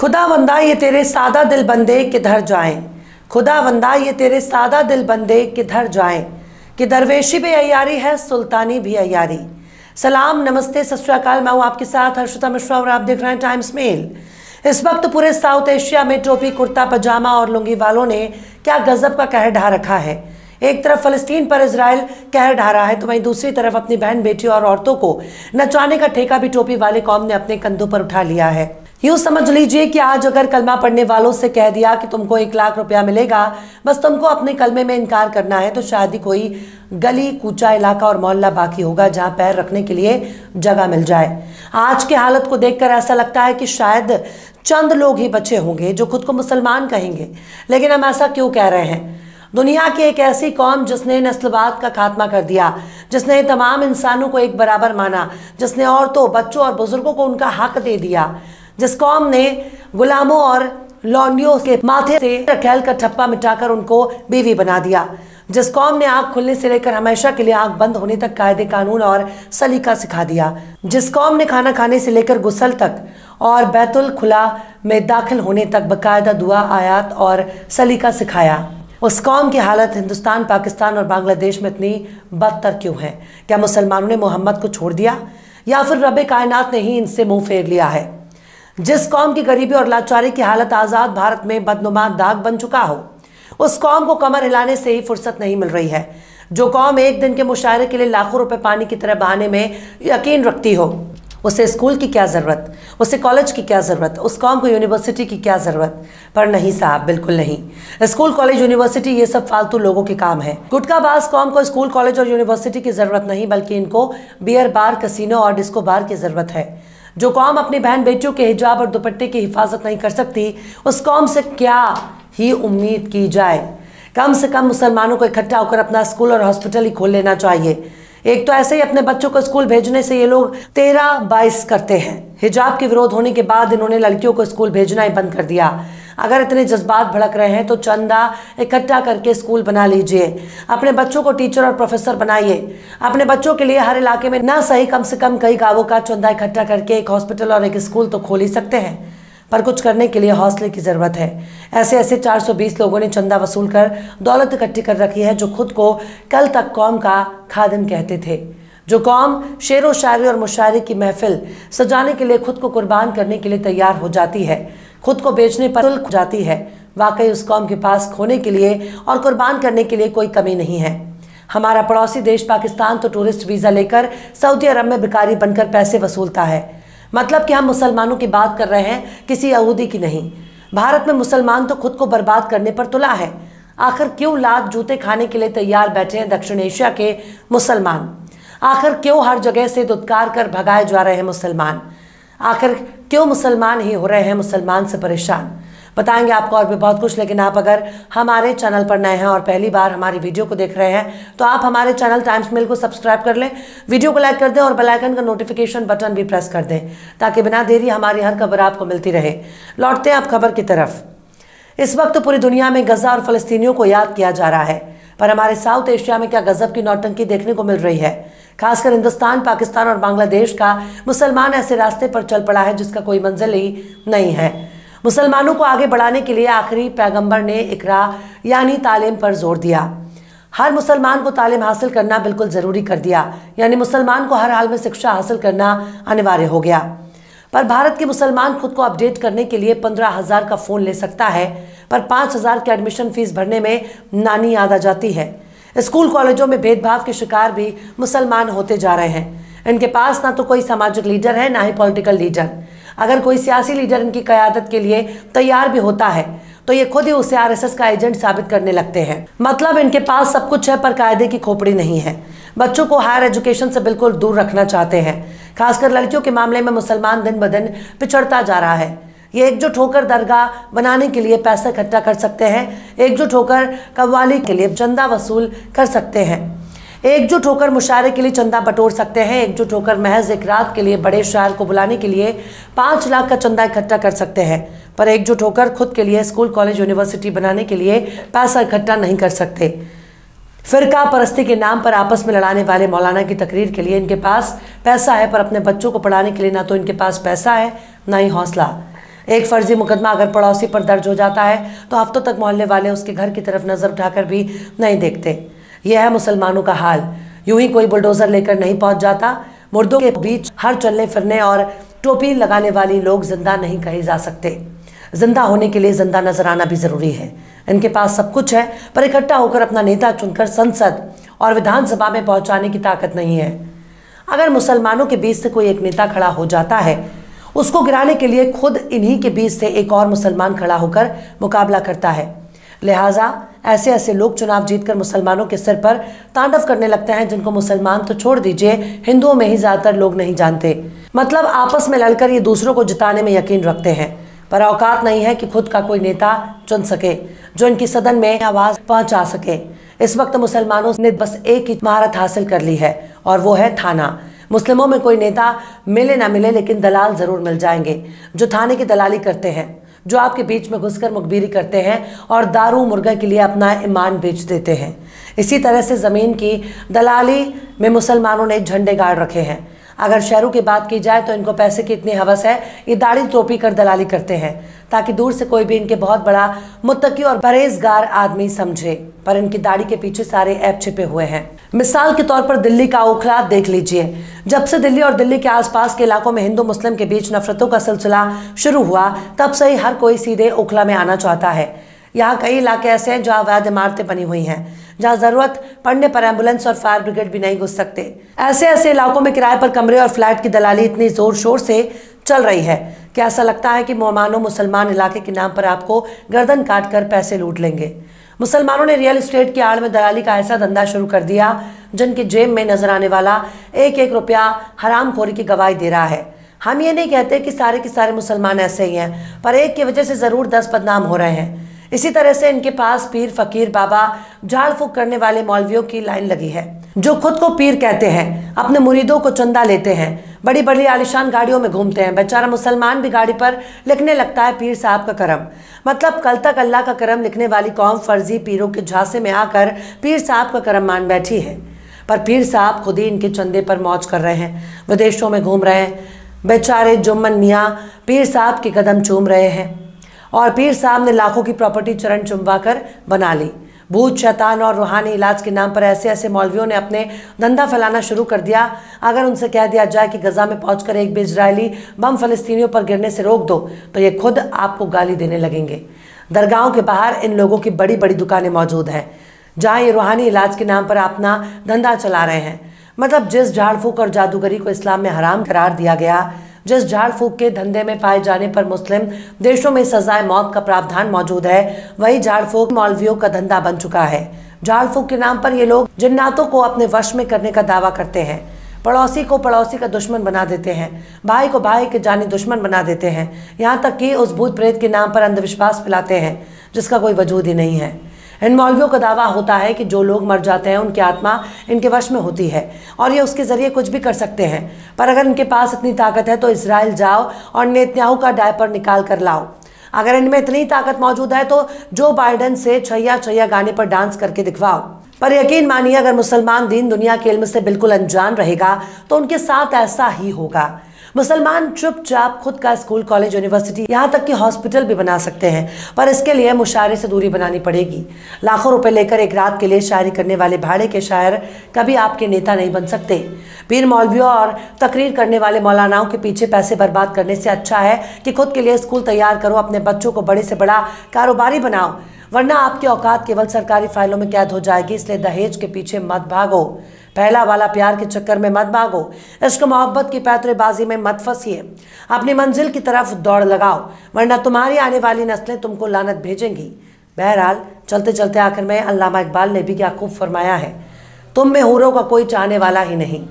खुदावंदा ये तेरे सादा दिल बंदे किधर जाएं, खुदावंदा ये तेरे सादा दिल बंदे किधर जाएं, कि दरवेशी भी अय्यारी है सुल्तानी भी अय्यारी। सलाम, नमस्ते, सत श्री अकाल। मैं हूँ आपके साथ हर्षिता मिश्रा और आप देख रहे हैं टाइम्स मेल। इस वक्त पूरे साउथ एशिया में टोपी, कुर्ता पजामा और लुंगी वालों ने क्या गजब का कहर ढा रखा है। एक तरफ फलस्तीन पर इजराइल कहर ढा रहा है तो वहीं दूसरी तरफ अपनी बहन बेटियों और औरतों को नचाने का ठेका भी टोपी वाले कौम ने अपने कंधों पर उठा लिया है। यूं समझ लीजिए कि आज अगर कलमा पढ़ने वालों से कह दिया कि तुमको 1 लाख रुपया मिलेगा, बस तुमको अपने कलमे में इनकार करना है, तो शायद ही कोई गली कूचा इलाका और मोहल्ला बाकी होगा जहां पैर रखने के लिए जगह मिल जाए। आज की हालत को देखकर ऐसा लगता है कि शायद चंद लोग ही बचे होंगे जो खुद को मुसलमान कहेंगे। लेकिन हम ऐसा क्यों कह रहे हैं? दुनिया की एक ऐसी कौम जिसने नस्लवाद का खात्मा कर दिया, जिसने तमाम इंसानों को एक बराबर माना, जिसने औरतों, बच्चों और बुजुर्गों को उनका हक दे दिया, जिस कौम ने गुलामों और लौंडियों के माथे से रखेल का ठप्पा मिटाकर उनको बीवी बना दिया, जिस कौम ने आंख खुलने से लेकर हमेशा के लिए आंख बंद होने तक कायदे कानून और सलीका सिखा दिया, जिस कौम ने खाना खाने से लेकर गुस्ल तक और बैतुल खुला में दाखिल होने तक बाकायदा दुआ, आयात और सलीका सिखाया, उस कौम की हालत हिंदुस्तान, पाकिस्तान और बांग्लादेश में इतनी बदतर क्यों है? क्या मुसलमानों ने मोहम्मद को छोड़ दिया या फिर रब कायनात ने ही इनसे मुंह फेर लिया है? जिस कौम की गरीबी और लाचारी की हालत आज़ाद भारत में बदनुमा दाग बन चुका हो, उस कौम को कमर हिलाने से ही फुर्सत नहीं मिल रही है। जो कौम एक दिन के मुशायरे के लिए लाखों रुपए पानी की तरह बहाने में यकीन रखती हो, उसे स्कूल की क्या ज़रूरत, उसे कॉलेज की क्या ज़रूरत, उस कौम को यूनिवर्सिटी की क्या ज़रूरत? पर नहीं साहब, बिल्कुल नहीं। स्कूल, कॉलेज, यूनिवर्सिटी ये सब फालतू लोगों के काम है। गुटखाबाज कौम को स्कूल, कॉलेज और यूनिवर्सिटी की ज़रूरत नहीं, बल्कि इनको बियर बार, कसिनो और डिस्को बार की ज़रूरत है। जो कौम अपनी बहन बेटियों के हिजाब और दुपट्टे की हिफाजत नहीं कर सकती, उस कौम से क्या ही उम्मीद की जाए? कम से कम मुसलमानों को इकट्ठा होकर अपना स्कूल और हॉस्पिटल ही खोल लेना चाहिए। एक तो ऐसे ही अपने बच्चों को स्कूल भेजने से ये लोग 13-22 करते हैं। हिजाब के विरोध होने के बाद इन्होंने लड़कियों को स्कूल भेजना ही बंद कर दिया। अगर इतने जज्बात भड़क रहे हैं तो चंदा इकट्ठा करके स्कूल बना लीजिए, अपने बच्चों को टीचर और प्रोफेसर बनाइए। अपने बच्चों के लिए हर इलाके में ना सही कम से कम कई गांवों का चंदा इकट्ठा करके एक हॉस्पिटल और एक स्कूल तो खोल ही सकते हैं। पर कुछ करने के लिए हौसले की ज़रूरत है। ऐसे 420 लोगों ने चंदा वसूल कर दौलत इकट्ठी कर रखी है, जो खुद को कल तक कौम का खादिम कहते थे। जो कौम शेरो शायरी और मुशायरे की महफिल सजाने के लिए खुद को कुर्बान करने के लिए तैयार हो जाती है, खुद को बेचने पर तुल जाती है, वाकई उस कौम के पास खोने के लिए और कुर्बान करने के लिए कोई कमी नहीं है। हमारा पड़ोसी देश पाकिस्तान तो टूरिस्ट वीज़ा लेकर सऊदी अरब में भिखारी बनकर पैसे वसूलता है। मतलब कि हम मुसलमानों की बात कर रहे हैं, किसी यहूदी की नहीं। भारत में मुसलमान तो खुद को बर्बाद करने पर तुला है। आखिर क्यों लात जूते खाने के लिए तैयार बैठे हैं दक्षिण एशिया के मुसलमान? आखिर क्यों हर जगह से दुत्कार कर भगाए जा रहे हैं मुसलमान? आखिर क्यों मुसलमान ही हो रहे हैं मुसलमान से परेशान? बताएंगे आपको और भी बहुत कुछ। लेकिन आप अगर हमारे चैनल पर नए हैं और पहली बार हमारी वीडियो को देख रहे हैं तो आप हमारे चैनल टाइम्स मेल को सब्सक्राइब कर लें, वीडियो को लाइक कर दें और बेल आइकन का नोटिफिकेशन बटन भी प्रेस कर दें, ताकि बिना देरी हमारी हर खबर आपको मिलती रहे। लौटते हैं आप खबर की तरफ। इस वक्त पूरी दुनिया में गजा और फलस्तीनियों को याद किया जा रहा है, पर हमारे साउथ एशिया में क्या गजब की नौटंकी देखने को मिल रही है। खासकर हिंदुस्तान, पाकिस्तान और बांग्लादेश का मुसलमान ऐसे रास्ते पर चल पड़ा है जिसका कोई मंजिल ही नहीं है। मुसलमानों को आगे बढ़ाने के लिए आखिरी पैगंबर ने इकरा यानी तालीम पर जोर दिया। हर मुसलमान को तालीम हासिल करना बिल्कुल ज़रूरी कर दिया, यानी मुसलमान को हर हाल में शिक्षा हासिल करना अनिवार्य हो गया। पर भारत के मुसलमान खुद को अपडेट करने के लिए 15,000 का फ़ोन ले सकता है, पर 5,000 की एडमिशन फीस भरने में नानी याद आ जाती है। स्कूल कॉलेजों में भेदभाव के शिकार भी मुसलमान होते जा रहे हैं। इनके पास ना तो कोई सामाजिक लीडर है, ना ही पॉलिटिकल लीडर। अगर कोई सियासी लीडर इनकी क़यादत के लिए तैयार भी होता है तो ये खुद ही उसे आरएसएस का एजेंट साबित करने लगते हैं। मतलब इनके पास सब कुछ है पर कायदे की खोपड़ी नहीं है। बच्चों को हायर एजुकेशन से बिल्कुल दूर रखना चाहते हैं। खासकर लड़कियों के मामले में मुसलमान दिन ब दिन पिछड़ता जा रहा है। ये एकजुट होकर दरगाह बनाने के लिए पैसा इकट्ठा कर सकते हैं, एकजुट होकर कव्वाली के लिए चंदा वसूल कर सकते हैं, एकजुट होकर मुशायरे के लिए चंदा बटोर सकते हैं, एकजुट होकर महज एक रात के लिए बड़े शायर को बुलाने के लिए 5 लाख का चंदा इकट्ठा कर सकते हैं, पर एकजुट होकर खुद के लिए स्कूल, कॉलेज, यूनिवर्सिटी बनाने के लिए पैसा इकट्ठा नहीं कर सकते। फिरका परस्ती के नाम पर आपस में लड़ाने वाले मौलाना की तकरीर के लिए इनके पास पैसा है, पर अपने बच्चों को पढ़ाने के लिए ना तो इनके पास पैसा है ना ही हौसला। एक फर्जी मुकदमा अगर पड़ोसी पर दर्ज हो जाता है तो हफ्तों तक मोहल्ले वाले उसके घर की तरफ नजर उठाकर भी नहीं देखते। यह है मुसलमानों का हाल। यूं ही कोई बुलडोजर लेकर नहीं पहुंच जाता। मुर्दों के बीच हर चलने फिरने और टोपी लगाने वाली लोग जिंदा नहीं कहे जा सकते। जिंदा होने के लिए जिंदा नजर आना भी जरूरी है। इनके पास सब कुछ है, पर इकट्ठा होकर अपना नेता चुनकर संसद और विधानसभा में पहुंचाने की ताकत नहीं है। अगर मुसलमानों के बीच से कोई एक नेता खड़ा हो जाता है, उसको गिराने के लिए खुद इन्हीं के बीच से एक और मुसलमान खड़ा होकर मुकाबला करता है। लिहाजा ऐसे ऐसे लोग चुनाव जीतकर मुसलमानों के सिर पर तांडव करने लगते हैं, जिनको मुसलमान तो छोड़ दीजिए, हिंदुओं में ही ज्यादातर लोग नहीं जानते। मतलब आपस में लड़कर ये दूसरों को जिताने में यकीन रखते हैं, पर औकात नहीं है कि खुद का कोई नेता चुन सके जो इनकी सदन में आवाज पहुंचा सके। इस वक्त मुसलमानों ने बस एक ही महारत हासिल कर ली है, और वो है थाना। मुस्लिमों में कोई नेता मिले ना मिले, लेकिन दलाल जरूर मिल जाएंगे जो थाने की दलाली करते हैं, जो आपके बीच में घुसकर मुखबिरी करते हैं और दारू मुर्गा के लिए अपना ईमान बेच देते हैं। इसी तरह से ज़मीन की दलाली में मुसलमानों ने झंडे गाड़ रखे हैं। अगर शहरों की बात की जाए तो इनको पैसे की इतनी हवस है, ये दाढ़ी टोपी कर दलाली करते हैं ताकि दूर से कोई भी इनके बहुत बड़ा मुत्तकी और परहेजगार आदमी समझे, पर इनकी दाढ़ी के पीछे सारे ऐप छिपे हुए हैं। मिसाल के तौर पर दिल्ली का ओखला देख लीजिए। जब से दिल्ली और दिल्ली के आसपास के इलाकों में हिंदू मुस्लिम के बीच नफरतों का सिलसिला शुरू हुआ, तब से ही हर कोई सीधे ओखला में आना चाहता है। यहाँ कई इलाके ऐसे हैं जहाँ अवैध इमारतें बनी हुई हैं, जहाँ जरूरत पड़ने पर एम्बुलेंस और फायर ब्रिगेड भी नहीं घुस सकते। ऐसे ऐसे इलाकों में किराए पर कमरे और फ्लैट की दलाली इतनी जोर शोर से चल रही है कि ऐसा लगता है कि मानो मुसलमान इलाके के नाम पर आपको गर्दन काट कर पैसे लूट लेंगे। मुसलमानों ने रियल एस्टेट की आड़ में दलाली का ऐसा धंधा शुरू कर दिया, जिनकी जेब में नजर आने वाला एक एक रुपया हरामखोरी की गवाही दे रहा है। हम ये नहीं कहते कि सारे के सारे मुसलमान ऐसे ही हैं, पर एक की वजह से जरूर 10 बदनाम हो रहे हैं। इसी तरह से इनके पास पीर फकीर बाबा झाड़ फूक करने वाले मौलवियों की लाइन लगी है, जो खुद को पीर कहते हैं, अपने मुरीदों को चंदा लेते हैं, बड़ी बड़ी आलिशान गाड़ियों में घूमते हैं। बेचारा मुसलमान भी गाड़ी पर लिखने लगता है पीर साहब का करम। मतलब कल तक अल्लाह का करम लिखने वाली कौम फर्जी पीरों के झांसे में आकर पीर साहब का करम मान बैठी है, पर पीर साहब खुद ही इनके चंदे पर मौज कर रहे हैं, विदेशों में घूम रहे हैं। बेचारे जुम्मन मियाँ पीर साहब के कदम चूम रहे हैं, और पीर साहब ने लाखों की प्रॉपर्टी चरण चुमवा कर बना ली। भूत शैतान और रूहानी इलाज के नाम पर ऐसे ऐसे मौलवियों ने अपने धंधा फैलाना शुरू कर दिया। अगर उनसे कह दिया जाए कि गजा में पहुंचकर एक भी इजरायली बम फलस्तीनियों पर गिरने से रोक दो, तो ये खुद आपको गाली देने लगेंगे। दरगाहों के बाहर इन लोगों की बड़ी बड़ी दुकानें मौजूद हैं, जहाँ ये रूहानी इलाज के नाम पर अपना धंधा चला रहे हैं। मतलब जिस झाड़ फूक और जादूगरी को इस्लाम में हराम करार दिया गया, जिस झाड़ फूक के धंधे में पाए जाने पर मुस्लिम देशों में सजाए मौत का प्रावधान मौजूद है, वही झाड़ फूक मौलवियों का धंधा बन चुका है। झाड़ फूक के नाम पर ये लोग जिन्नातों को अपने वश में करने का दावा करते हैं, पड़ोसी को पड़ोसी का दुश्मन बना देते हैं, भाई को भाई के जानी दुश्मन बना देते हैं, यहाँ तक कि उस भूत प्रेत के नाम पर अंधविश्वास फैलाते हैं जिसका कोई वजूद ही नहीं है। इन मौलवियों का दावा होता है कि जो लोग मर जाते हैं उनकी आत्मा इनके वश में होती है और ये उसके ज़रिए कुछ भी कर सकते हैं। पर अगर इनके पास इतनी ताकत है तो इजराइल जाओ और नेतन्याहू का डायपर निकाल कर लाओ। अगर इनमें इतनी ताकत मौजूद है तो जो बाइडेन से छैया छैया गाने पर डांस करके दिखवाओ। पर यकीन मानिए, अगर मुसलमान दीन दुनिया के इल्म से बिल्कुल अनजान रहेगा तो उनके साथ ऐसा ही होगा। मुसलमान चुपचाप खुद का स्कूल कॉलेज यूनिवर्सिटी यहाँ तक कि हॉस्पिटल भी बना सकते हैं, पर इसके लिए मुशायरे से दूरी बनानी पड़ेगी। लाखों रुपए लेकर एक रात के लिए शायरी करने वाले भाड़े के शायर कभी आपके नेता नहीं बन सकते। पीर मौलवियों और तकरीर करने वाले मौलानाओं के पीछे पैसे बर्बाद करने से अच्छा है कि खुद के लिए स्कूल तैयार करो, अपने बच्चों को बड़े से बड़ा कारोबारी बनाओ, वरना आपकी औकात केवल सरकारी फाइलों में कैद हो जाएगी। इसलिए दहेज के पीछे मत भागो, पहला वाला प्यार के चक्कर में मत भागो, इश्क मोहब्बत की पैतरेबाजी में मत फंसिए, अपनी मंजिल की तरफ दौड़ लगाओ, वरना तुम्हारी आने वाली नस्लें तुमको लानत भेजेंगी। बहरहाल चलते चलते आखिर में अल्लामा इकबाल ने भी क्या खूब फरमाया है, तुम में हूरों का कोई चाहने वाला ही नहीं,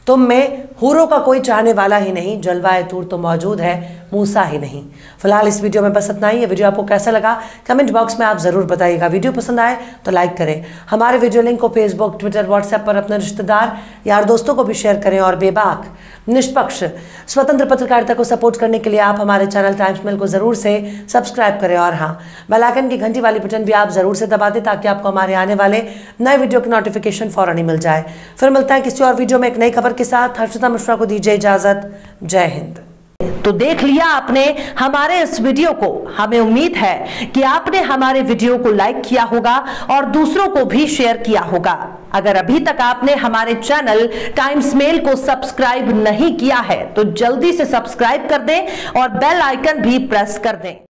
तुम में हूरों का कोई चाहने वाला ही नहीं, जलवाए तूर तो मौजूद है, मूसा ही नहीं। फिलहाल इस वीडियो में बस इतना ही। ये वीडियो आपको कैसा लगा कमेंट बॉक्स में आप ज़रूर बताइएगा। वीडियो पसंद आए तो लाइक करें, हमारे वीडियो लिंक को फेसबुक ट्विटर व्हाट्सएप पर अपने रिश्तेदार यार दोस्तों को भी शेयर करें, और बेबाक निष्पक्ष स्वतंत्र पत्रकारिता को सपोर्ट करने के लिए आप हमारे चैनल टाइम्स मेल को ज़रूर से सब्सक्राइब करें, और हाँ, बेल आइकन की घंटी वाली बटन भी आप ज़रूर से दबा दें ताकि आपको हमारे आने वाले नए वीडियो की नोटिफिकेशन फ़ौरन ही मिल जाए। फिर मिलता है किसी और वीडियो में एक नई खबर के साथ। हर्षिता मिश्रा को दीजिए इजाज़त। जय हिंद। तो देख लिया आपने हमारे इस वीडियो को। हमें उम्मीद है कि आपने हमारे वीडियो को लाइक किया होगा और दूसरों को भी शेयर किया होगा। अगर अभी तक आपने हमारे चैनल टाइम्स मेल को सब्सक्राइब नहीं किया है तो जल्दी से सब्सक्राइब कर दें और बेल आइकन भी प्रेस कर दें।